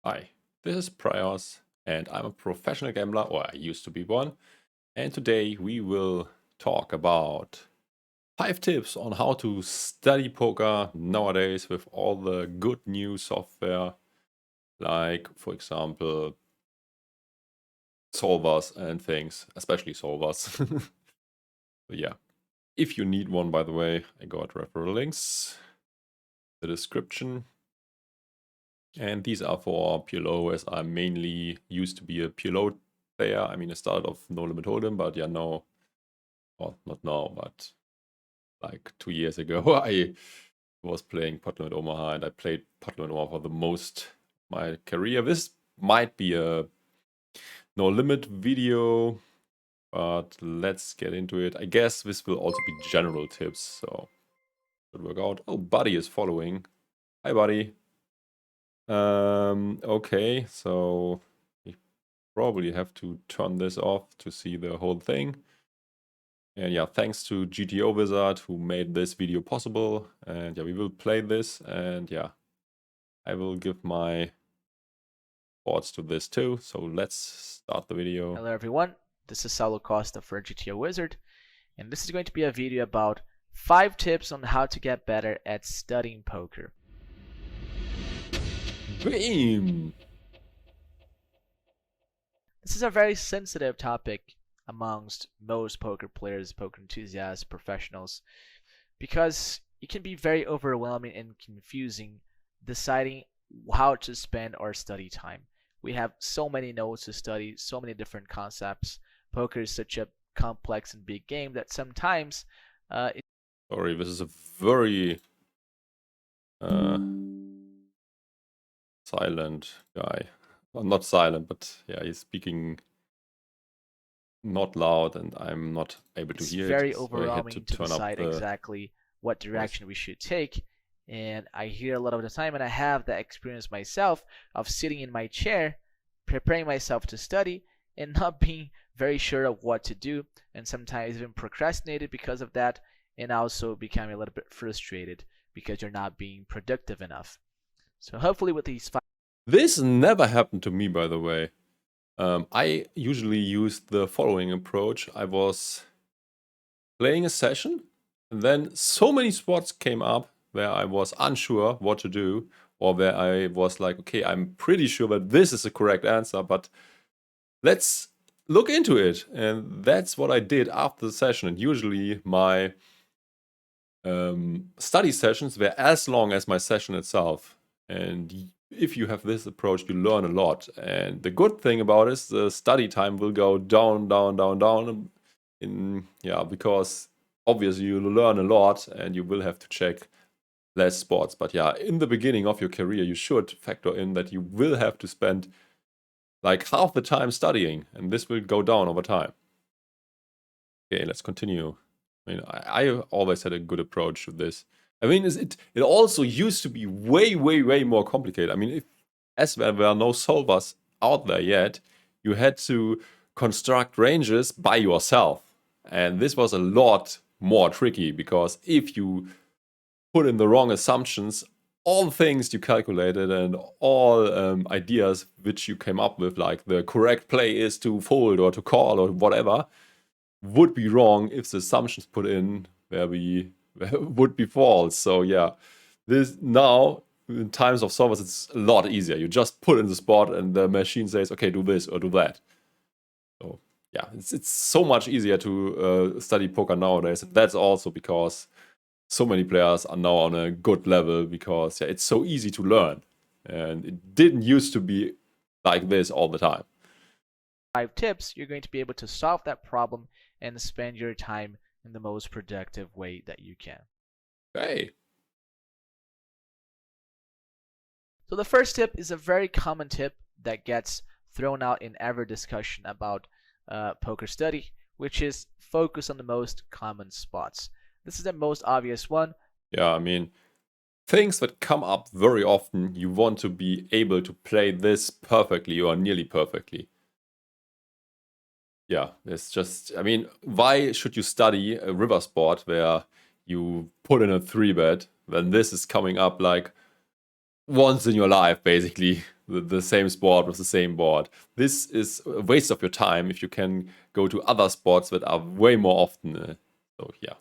Hi, this is Praios, and I'm a professional gambler, or I used to be one. And today we will talk about 5 tips on how to study poker nowadays with all the good new software, like, for example, solvers and things, especially solvers. But yeah, if you need one, by the way, I got referral links, the description. And these are for PLO, as I mainly used to be a PLO player. I mean, I started off No Limit Holdem, but yeah, now, well, not now, but like 2 years ago, I was playing Pot Limit Omaha, and I played Pot Limit Omaha for the most of my career. This might be a No Limit video, but let's get into it. I guess this will also be general tips, so should work out. Oh, Buddy is following. Hi, Buddy. Okay, so we probably have to turn this off to see the whole thing. And yeah, thanks to GTOWizard who made this video possible. And yeah, we will play this, and yeah, I will give my thoughts to this too. So let's start the video. Hello everyone, this is Saulo Costa for GTOWizard, and this is going to be a video about 5 tips on how to get better at studying poker. Bam! This is a very sensitive topic amongst most poker players, poker enthusiasts, professionals, because it can be very overwhelming and confusing deciding how to spend our study time. We have so many notes to study, so many different concepts. Poker is such a complex and big game that sometimes Sorry, this is a very silent guy. Well, not silent, but yeah, he's speaking not loud, and I'm not able to hear it. It's very So overwhelming to decide exactly what direction we should take. And I hear a lot of the time, and I have that experience myself of sitting in my chair, preparing myself to study, and not being very sure of what to do, and sometimes even procrastinated because of that, and also becoming a little bit frustrated because you're not being productive enough. So hopefully with these 5 This never happened to me, by the way. I usually used the following approach. I was playing a session, and then so many spots came up where I was unsure what to do, or where I was like, okay, I'm pretty sure that this is the correct answer, but let's look into it. And that's what I did after the session. And usually my study sessions were as long as my session itself. And if you have this approach, you learn a lot. And the good thing about it is the study time will go down, down, down, down. Because obviously you learn a lot and you will have to check less spots. But yeah, in the beginning of your career, you should factor in that you will have to spend like half the time studying, and this will go down over time. Okay, let's continue. I mean, I always had a good approach to this. I mean, it also used to be way, way, way more complicated. I mean, as there were no solvers out there yet, you had to construct ranges by yourself. And this was a lot more tricky, because if you put in the wrong assumptions, all things you calculated and all ideas which you came up with, like the correct play is to fold or to call or whatever, would be wrong if the assumptions put in would be false. So yeah, this now in times of solvers, it's a lot easier. You just put in the spot and the machine says, okay, do this or do that. So yeah, it's so much easier to study poker nowadays. That's also because so many players are now on a good level, because yeah, it's so easy to learn. And it didn't used to be like this all the time. 5 tips, you're going to be able to solve that problem and spend your time in the most productive way that you can. Okay. So the first tip is a very common tip that gets thrown out in every discussion about poker study, which is focus on the most common spots. This is the most obvious one. Yeah, I mean, things that come up very often, you want to be able to play this perfectly or nearly perfectly. Yeah, it's just, I mean, why should you study a river sport where you put in a 3-bet when this is coming up like once in your life, basically? the same spot with the same board. This is a waste of your time if you can go to other spots that are way more often. So yeah,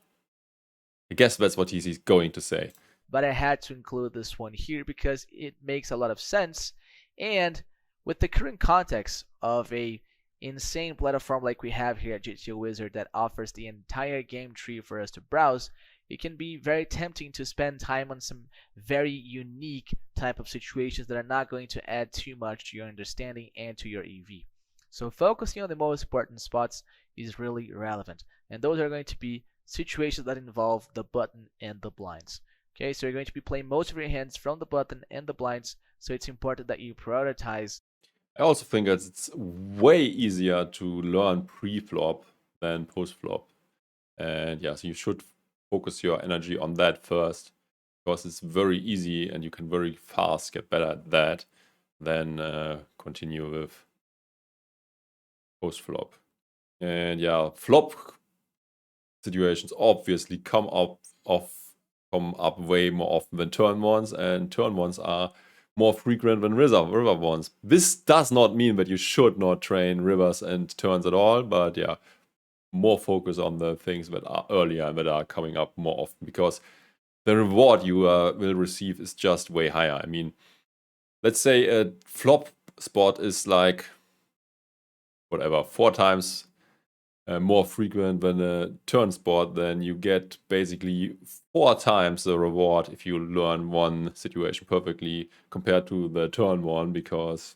I guess that's what he's going to say. But I had to include this one here because it makes a lot of sense. And with the current context of a insane platform like we have here at GTOWizard that offers the entire game tree for us to browse, it can be very tempting to spend time on some very unique type of situations that are not going to add too much to your understanding and to your EV. So focusing on the most important spots is really relevant. And those are going to be situations that involve the button and the blinds. Okay, so you're going to be playing most of your hands from the button and the blinds, so it's important that you prioritize. I also think that it's way easier to learn pre-flop than post-flop. And yeah, so you should focus your energy on that first, because it's very easy and you can very fast get better at that, then continue with post-flop. And yeah, flop situations obviously come up way more often than turn ones, and turn ones are more frequent than river ones. This does not mean that you should not train rivers and turns at all, but yeah, more focus on the things that are earlier and that are coming up more often, because the reward you will receive is just way higher. I mean, let's say a flop spot is like, whatever, 4 times more frequent than a turn spot, then you get basically 4 times the reward if you learn one situation perfectly compared to the turn one, because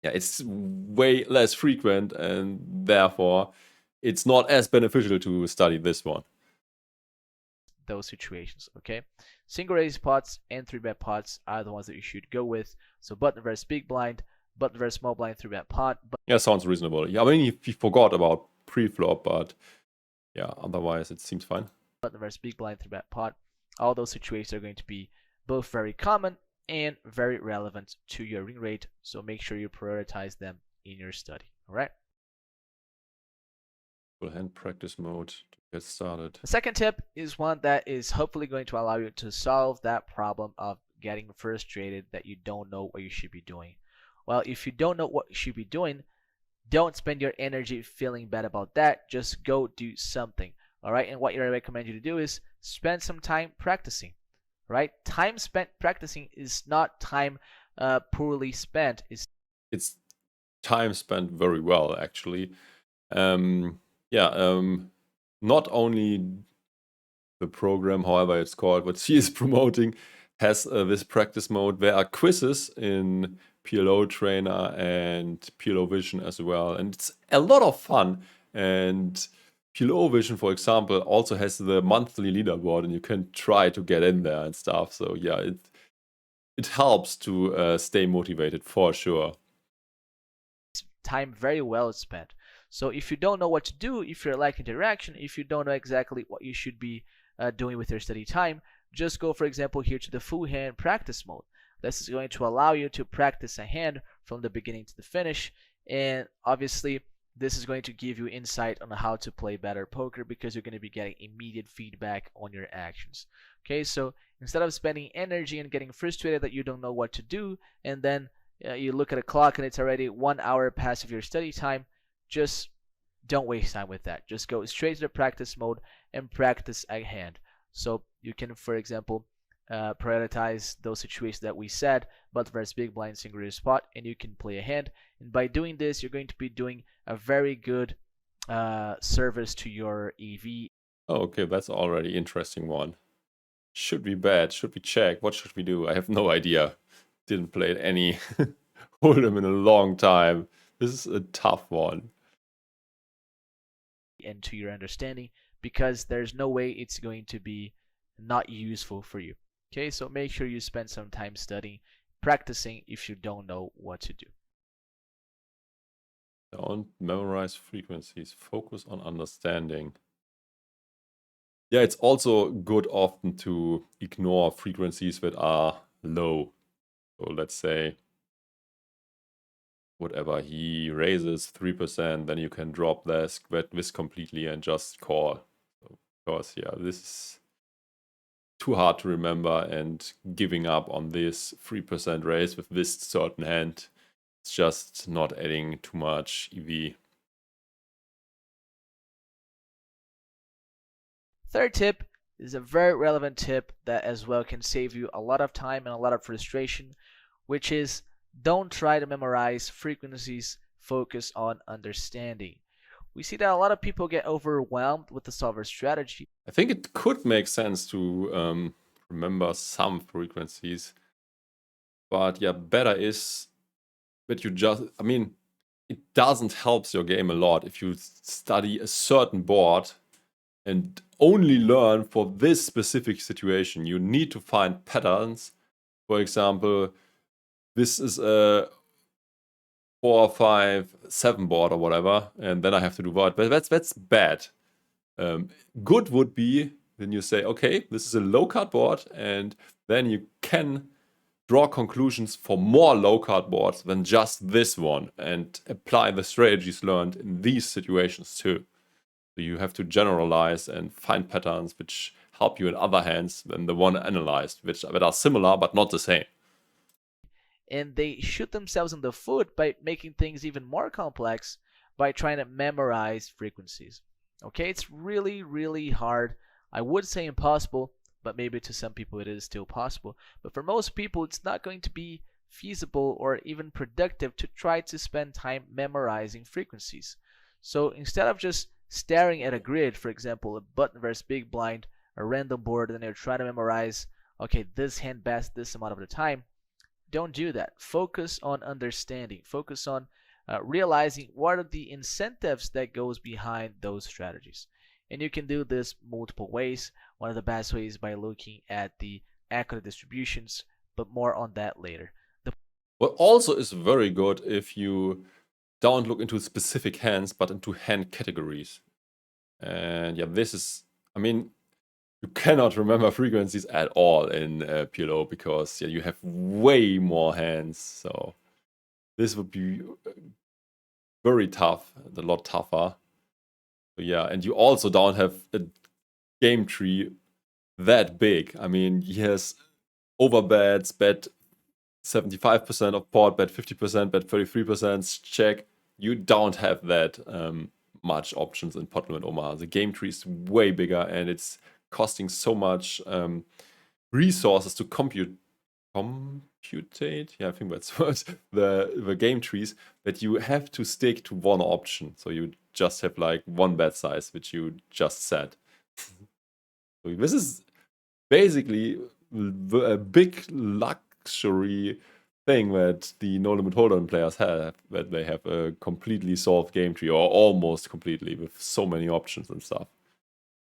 yeah, it's way less frequent and therefore it's not as beneficial to study this one. Those situations, okay? Single raise pots and 3-bet pots are the ones that you should go with. So button versus big blind, button versus small blind, 3-bet pot. Yeah, sounds reasonable. Yeah, I mean, we forgot about pre-flop, but yeah, otherwise it seems fine. Button versus big blind, 3-bet pot. All those situations are going to be both very common and very relevant to your win rate, so make sure you prioritize them in your study. All right. Full hand practice mode to get started. The second tip is one that is hopefully going to allow you to solve that problem of getting frustrated that you don't know what you should be doing. Well, if you don't know what you should be doing, don't spend your energy feeling bad about that. Just go do something. All right. And what I recommend you to do is spend some time practicing. Right? Time spent practicing is not time poorly spent. It's time spent very well, actually. Not only the program, however it's called, what she is promoting, has this practice mode. There are quizzes in PLO Trainer and PLO Vision as well, and it's a lot of fun. And PLO Vision, for example, also has the monthly leaderboard, and you can try to get in there and stuff. So yeah, it helps to stay motivated for sure. Time very well spent. So if you don't know what to do, if you're lacking direction, if you don't know exactly what you should be doing with your study time, just go, for example, here to the full hand practice mode. This is going to allow you to practice a hand from the beginning to the finish, and obviously this is going to give you insight on how to play better poker, because you're going to be getting immediate feedback on your actions. Okay, so instead of spending energy and getting frustrated that you don't know what to do, and then you look at a clock and it's already 1 hour past of your study time, just don't waste time with that. Just go straight to the practice mode and practice a hand. So you can, for example, prioritize those situations that we said, button versus big blind, single raise spot, and you can play a hand. And by doing this, you're going to be doing a very good service to your EV. Oh, okay, that's already interesting one. Should we bet? Should we check? What should we do? I have no idea. Didn't play any Holdem in a long time. This is a tough one. And to your understanding, because there's no way it's going to be not useful for you. Okay, so make sure you spend some time studying, practicing if you don't know what to do. Don't memorize frequencies. Focus on understanding. Yeah, it's also good often to ignore frequencies that are low. So let's say whatever, he raises 3%, then you can drop this completely and just call. So, of course, yeah, this is too hard to remember, and giving up on this 3% raise with this certain hand, it's just not adding too much EV. Third tip is a very relevant tip that as well can save you a lot of time and a lot of frustration, which is don't try to memorize frequencies, focus on understanding. We see that a lot of people get overwhelmed with the solver strategy. I think it could make sense to remember some frequencies, but yeah, better is that you just, I mean, it doesn't help your game a lot if you study a certain board and only learn for this specific situation. You need to find patterns. For example, this is a 4, 5, 7 board or whatever, and then I have to do what? But that's bad. Good would be when you say, okay, this is a low card board, and then you can draw conclusions for more low card boards than just this one, and apply the strategies learned in these situations too. So you have to generalize and find patterns which help you in other hands than the one analyzed, that are similar but not the same. And they shoot themselves in the foot by making things even more complex by trying to memorize frequencies. Okay, it's really, really hard. I would say impossible, but maybe to some people it is still possible. But for most people, it's not going to be feasible or even productive to try to spend time memorizing frequencies. So instead of just staring at a grid, for example, a button versus big blind, a random board, and then you're trying to memorize, okay, this hand best this amount of the time, don't do that. Focus on understanding. Focus on realizing what are the incentives that goes behind those strategies. And you can do this multiple ways. One of the best ways by looking at the equity distributions, but more on that later. What also is very good if you don't look into specific hands, but into hand categories. And yeah, this is, I mean, you cannot remember frequencies at all in PLO because yeah, you have way more hands. So this would be very tough, a lot tougher. So yeah, and you also don't have a game tree that big. I mean, he has overbets, bet 75% of port, bet 50%, bet 33%, check. You don't have that much options in Potluck and Omaha. The game tree is way bigger and it's costing so much resources to computate. Yeah, I think that's what the game trees, that you have to stick to one option. So you just have like one bet size, which you just set. So this is basically a big luxury thing that the no limit Holdem players have, that they have a completely solved game tree, or almost completely, with so many options and stuff.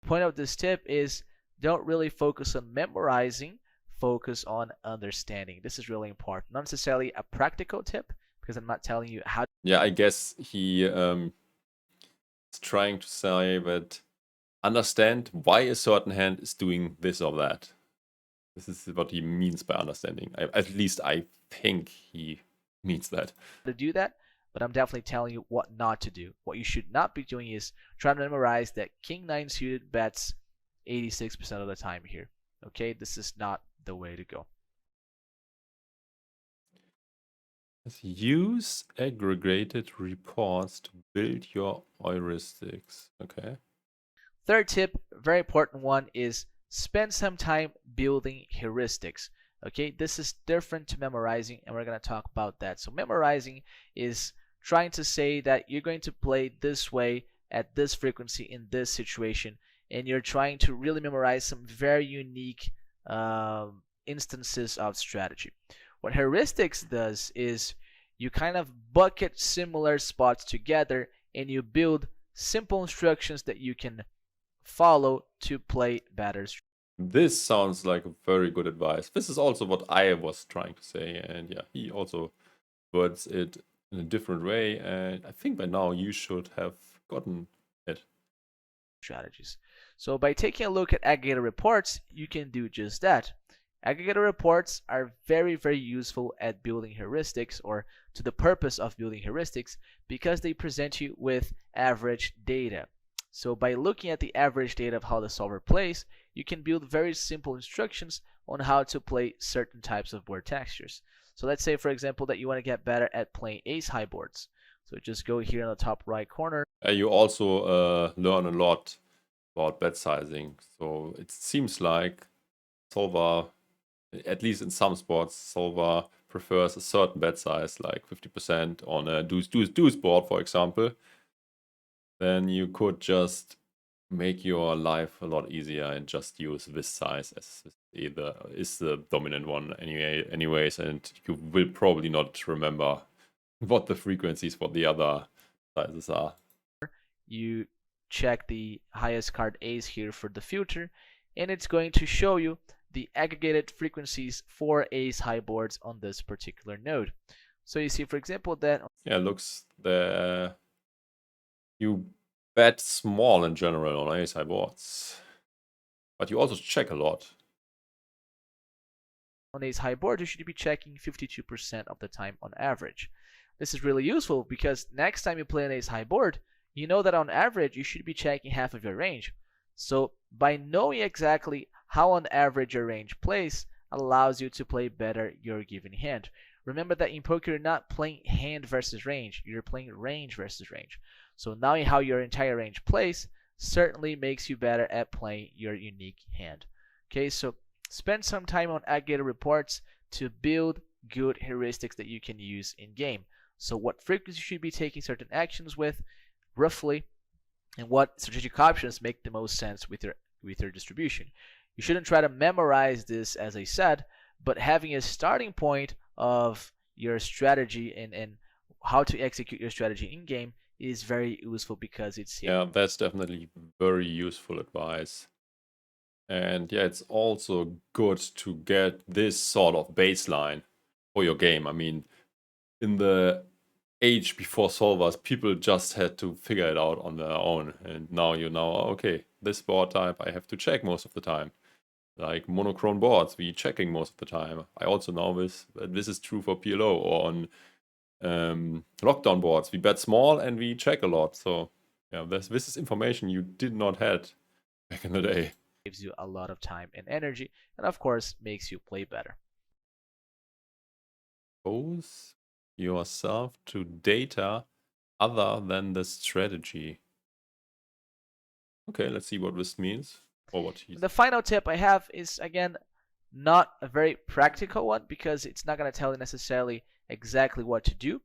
The point of this tip is don't really focus on memorizing, focus on understanding. This is really important. Not necessarily a practical tip, because I'm not telling you how. Yeah, I guess he is trying to say that understand why a certain hand is doing this or that. This is what he means by understanding. At least I think he means that. To do that, but I'm definitely telling you what not to do. What you should not be doing is trying to memorize that King 9 suited bets 86% of the time here. Okay, this is not the way to go. Use aggregated reports to build your heuristics. Okay. Third tip, very important one, is spend some time building heuristics. Okay, this is different to memorizing, and we're going to talk about that. So memorizing is trying to say that you're going to play this way at this frequency in this situation, and you're trying to really memorize some very unique instances of strategy. What heuristics does is you kind of bucket similar spots together and you build simple instructions that you can follow to play better. This sounds like a very good advice. This is also what I was trying to say, and yeah, he also words it in a different way, and I think by now you should have gotten it. Strategies. So by taking a look at aggregator reports, you can do just that. Aggregator reports are very, very useful at building heuristics, or to the purpose of building heuristics, because they present you with average data. So by looking at the average data of how the solver plays, you can build very simple instructions on how to play certain types of board textures. So let's say, for example, that you want to get better at playing ace-high boards. So just go here in the top right corner. You also learn a lot about bet sizing. So it seems like solver, at least in some sports, solver prefers a certain bet size, like 50% on a deuce board, for example. Then you could just make your life a lot easier and just use this size as either is the dominant one anyways, and you will probably not remember what the frequencies for the other sizes are. You check the highest card ace here for the filter, and it's going to show you the aggregated frequencies for ace high boards on this particular node. So you see, for example, that looks there you bet small in general on ace high boards, but you also check a lot. On ace high board, you should be checking 52% of the time on average. This is really useful because next time you play an ace high board, you know that on average you should be checking half of your range. So by knowing exactly how on average your range plays allows you to play better your given hand. Remember that in poker you're not playing hand versus range, you're playing range versus range. So knowing how your entire range plays certainly makes you better at playing your unique hand. Okay, so spend some time on aggregated reports to build good heuristics that you can use in game. So what frequency you should be taking certain actions with, roughly, and what strategic options make the most sense with your distribution. You shouldn't try to memorize this, as I said, but having a starting point of your strategy and how to execute your strategy in game is very useful because it's that's definitely very useful advice. And yeah, it's also good to get this sort of baseline for your game. I mean, in the age before solvers, people just had to figure it out on their own. And now you know, okay, this board type I have to check most of the time. Like monochrome boards, we checking most of the time. I also know this is true for PLO, or on lockdown boards. We bet small and we check a lot. So yeah, this is information you did not have back in the day. Gives you a lot of time and energy, and of course makes you play better. Expose yourself to data other than the strategy. Okay, let's see what this means. Or what the final tip I have is, again, not a very practical one because it's not going to tell you necessarily exactly what to do,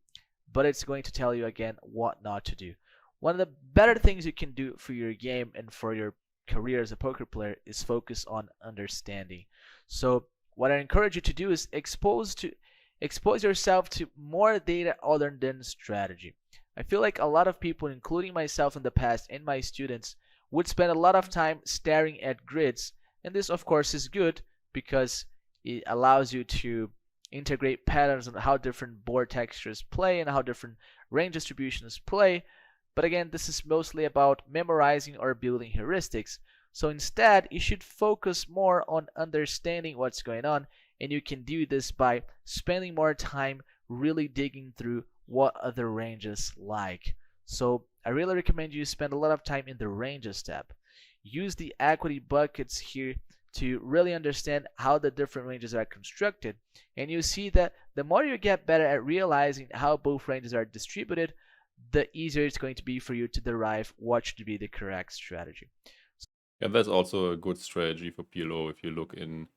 but it's going to tell you again what not to do. One of the better things you can do for your game and for your career as a poker player is focus on understanding. So what I encourage you to do is expose yourself to more data other than strategy. I feel like a lot of people, including myself in the past and my students, would spend a lot of time staring at grids, and this of course is good because it allows you to integrate patterns on how different board textures play and how different range distributions play. But again, this is mostly about memorizing or building heuristics. So instead, you should focus more on understanding what's going on, and you can do this by spending more time really digging through what other ranges like. So I really recommend you spend a lot of time in the ranges tab. Use the equity buckets here to really understand how the different ranges are constructed, and you see that the more you get better at realizing how both ranges are distributed, the easier it's going to be for you to derive what should be the correct strategy. Yeah, that's also a good strategy for PLO if you look in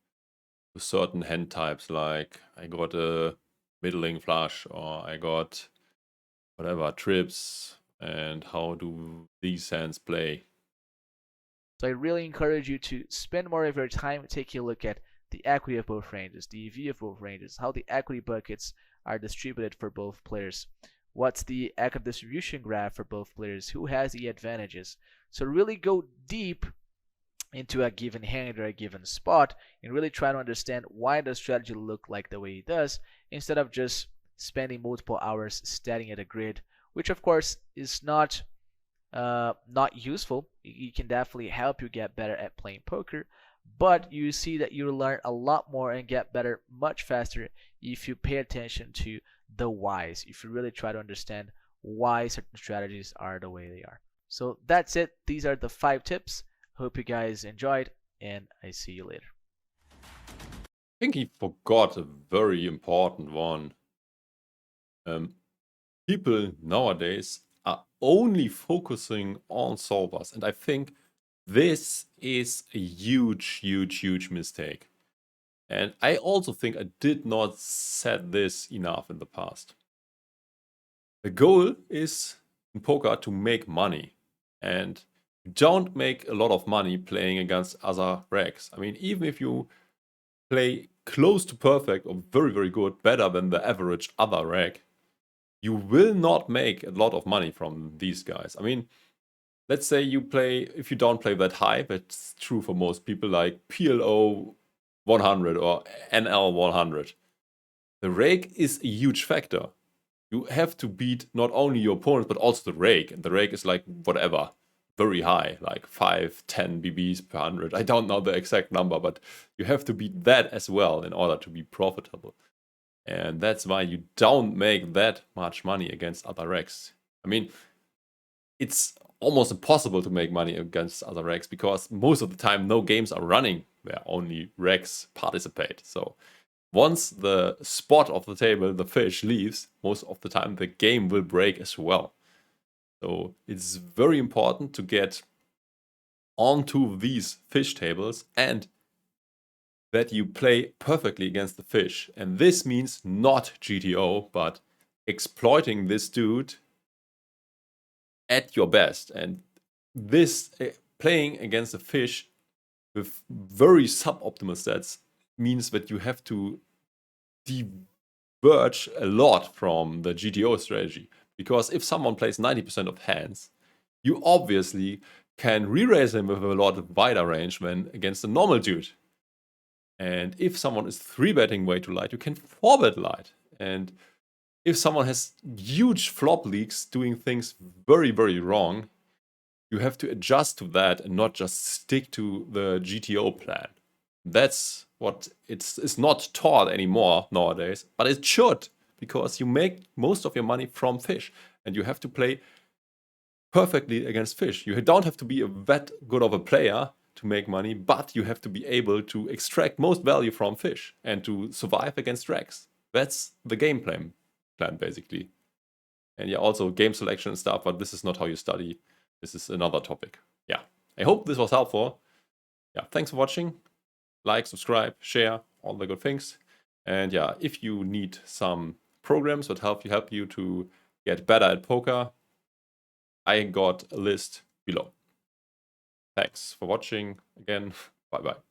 certain hand types, like I got a middling flush, or I got whatever trips, and how do these hands play. So I really encourage you to spend more of your time taking a look at the equity of both ranges, the EV of both ranges, how the equity buckets are distributed for both players, what's the equity distribution graph for both players, who has the advantages. So really go deep into a given hand or a given spot and really try to understand why the strategy look like the way it does, instead of just spending multiple hours staring at a grid, which of course is not useful. It can definitely help you get better at playing poker, but you see that you learn a lot more and get better much faster if you pay attention to the whys, if you really try to understand why certain strategies are the way they are. So that's it. These are the 5 tips. Hope you guys enjoyed, and I see you later. I think he forgot a very important one. People nowadays are only focusing on solvers, and I think this is a huge mistake. And I also think I did not set this enough in the past. The goal is in poker to make money, and you don't make a lot of money playing against other racks. I mean, even if you play close to perfect or very good, better than the average other rack, you will not make a lot of money from these guys. I mean, let's say you play, if you don't play that high, that's true for most people, like PLO 100 or NL 100. The rake is a huge factor. You have to beat not only your opponent, but also the rake. And the rake is like whatever, very high, like 5, 10 BBs per 100. I don't know the exact number, but you have to beat that as well in order to be profitable. And that's why you don't make that much money against other racks. I mean, it's almost impossible to make money against other racks because most of the time no games are running where only racks participate. So once the spot of the table, the fish, leaves, most of the time the game will break as well. So it's very important to get onto these fish tables and that you play perfectly against the fish. And this means not GTO, but exploiting this dude at your best. And this playing against a fish with very suboptimal stats means that you have to diverge a lot from the GTO strategy. Because if someone plays 90% of hands, you obviously can re-raise him with a lot wider range than against a normal dude. And if someone is 3-betting way too light, you can 4-bet light. And if someone has huge flop leaks doing things very wrong, you have to adjust to that and not just stick to the GTO plan. That's what it's not taught anymore nowadays, but it should, because you make most of your money from fish and you have to play perfectly against fish. You don't have to be that good of a player to make money, but you have to be able to extract most value from fish and to survive against racks. That's the game plan basically. And yeah, also game selection and stuff, but this is not how you study. This is another topic. Yeah, I hope this was helpful. Yeah, thanks for watching. Like, subscribe, share, all the good things. And yeah, if you need some programs that help you to get better at poker, I got a list below. Thanks for watching again. Bye bye.